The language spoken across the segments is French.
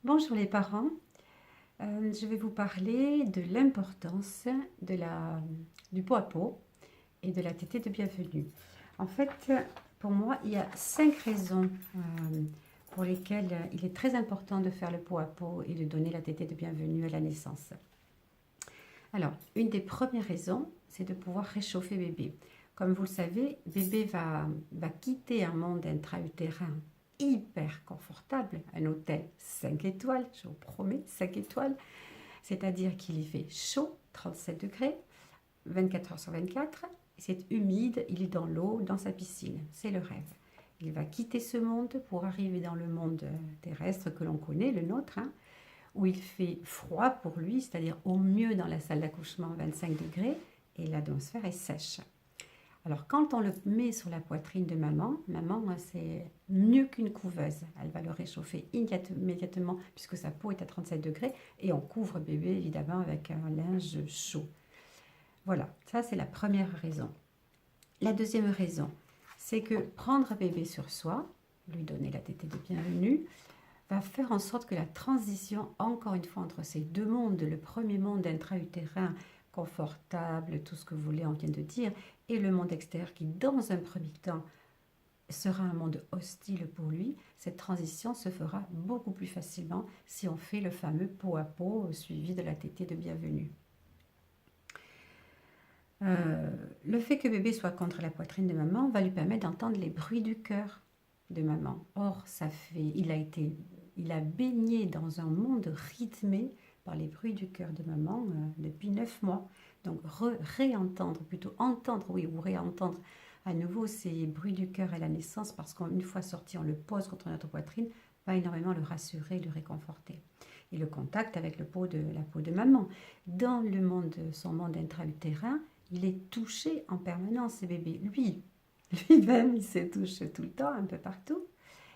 Bonjour les parents. Je vais vous parler de l'importance du pot à pot et de la tétée de bienvenue. En fait, pour moi, il y a 5 raisons pour lesquelles il est très important de faire le pot à pot et de donner la tétée de bienvenue à la naissance. Alors, une des premières raisons, c'est de pouvoir réchauffer bébé. Comme vous le savez, bébé va quitter un monde intra-utérin hyper confortable, un hôtel 5 étoiles, je vous promets, 5 étoiles, c'est-à-dire qu'il y fait chaud, 37 degrés, 24 heures sur 24, c'est humide, il est dans l'eau, dans sa piscine, c'est le rêve. Il va quitter ce monde pour arriver dans le monde terrestre que l'on connaît, le nôtre, hein, où il fait froid pour lui, c'est-à-dire au mieux dans la salle d'accouchement 25 degrés, et l'atmosphère est sèche. Alors quand on le met sur la poitrine de maman, maman c'est mieux qu'une couveuse. Elle va le réchauffer immédiatement puisque sa peau est à 37 degrés et on couvre bébé évidemment avec un linge chaud. Voilà, ça c'est la première raison. La deuxième raison, c'est que prendre bébé sur soi, lui donner la tétée de bienvenue, va faire en sorte que la transition, encore une fois, entre ces deux mondes, le premier monde intra-utérin, confortable, tout ce que vous voulez, on vient de dire, et le monde extérieur qui, dans un premier temps, sera un monde hostile pour lui, cette transition se fera beaucoup plus facilement si on fait le fameux pot à pot suivi de la tétée de bienvenue. Le fait que bébé soit contre la poitrine de maman va lui permettre d'entendre les bruits du cœur de maman. Or, il a baigné dans un monde rythmé par les bruits du cœur de maman depuis 9 mois. Donc, réentendre, plutôt entendre, oui, ou réentendre à nouveau ces bruits du cœur à la naissance, parce qu'une fois sorti, on le pose contre notre poitrine, va énormément le rassurer, le réconforter. Et le contact avec la peau de maman. Dans le monde, son monde intra-utérin, il est touché en permanence, ce bébé. Lui-même, il se touche tout le temps, un peu partout.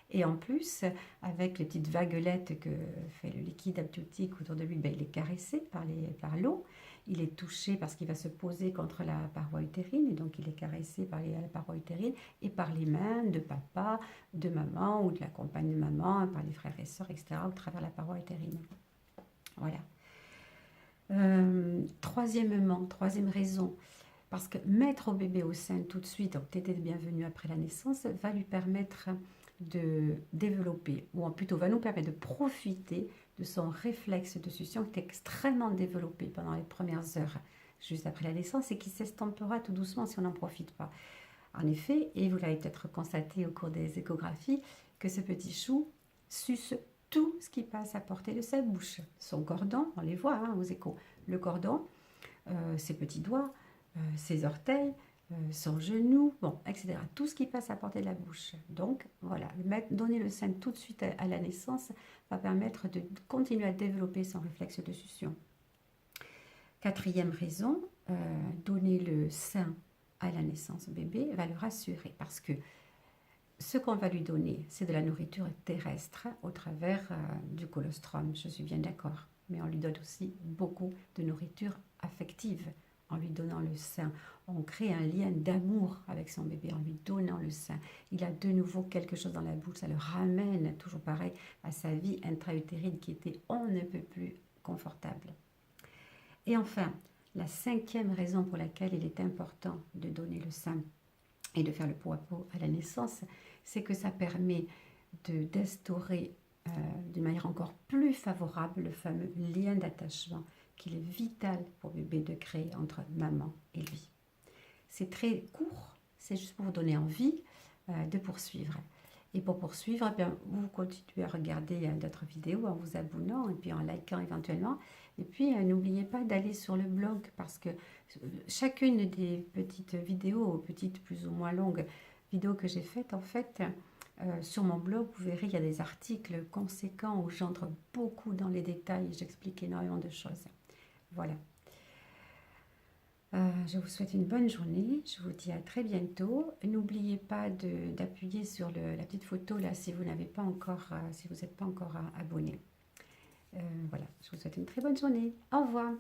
Et en plus, avec les petites vaguelettes que fait le liquide amniotique autour de lui, ben, il est caressé par l'eau. Il est touché parce qu'il va se poser contre la paroi utérine, et donc il est caressé par la paroi utérine et par les mains de papa, de maman ou de la compagne de maman, par les frères et sœurs, etc., au travers la paroi utérine. Voilà. Troisième raison, parce que mettre au bébé au sein tout de suite, donc tétée de bienvenue après la naissance, va lui permettre de développer, ou plutôt va nous permettre de profiter de son réflexe de succion qui est extrêmement développé pendant les premières heures juste après la naissance et qui s'estompera tout doucement si on n'en profite pas. En effet, et vous l'avez peut-être constaté au cours des échographies, que ce petit chou suce tout ce qui passe à portée de sa bouche. Son cordon, on les voit hein, aux échos, le cordon, ses petits doigts, ses orteils, son genou, bon, etc. Tout ce qui passe à portée de la bouche. Donc, voilà, donner le sein tout de suite à la naissance va permettre de continuer à développer son réflexe de succion. Quatrième raison, donner le sein à la naissance au bébé va le rassurer parce que ce qu'on va lui donner, c'est de la nourriture terrestre au travers du colostrum, je suis bien d'accord. Mais on lui donne aussi beaucoup de nourriture affective en lui donnant le sein. On crée un lien d'amour avec son bébé en lui donnant le sein. Il a de nouveau quelque chose dans la bouche, ça le ramène toujours pareil à sa vie intra-utérine qui était on ne peut plus confortable. Et enfin, la cinquième raison pour laquelle il est important de donner le sein et de faire le pot à pot à la naissance, c'est que ça permet d'instaurer d'une manière encore plus favorable le fameux lien d'attachement qu'il est vital pour bébé de créer entre maman et lui. C'est très court, c'est juste pour vous donner envie de poursuivre. Et pour poursuivre, eh bien, vous continuez à regarder d'autres vidéos en vous abonnant et puis en likant éventuellement. Et puis, n'oubliez pas d'aller sur le blog parce que chacune des petites vidéos, petites plus ou moins longues vidéos que j'ai faites, en fait, sur mon blog, vous verrez, il y a des articles conséquents où j'entre beaucoup dans les détails et j'explique énormément de choses. Voilà. Je vous souhaite une bonne journée, je vous dis à très bientôt. N'oubliez pas d'appuyer sur la petite photo là si vous n'êtes pas encore abonné. Voilà, je vous souhaite une très bonne journée. Au revoir.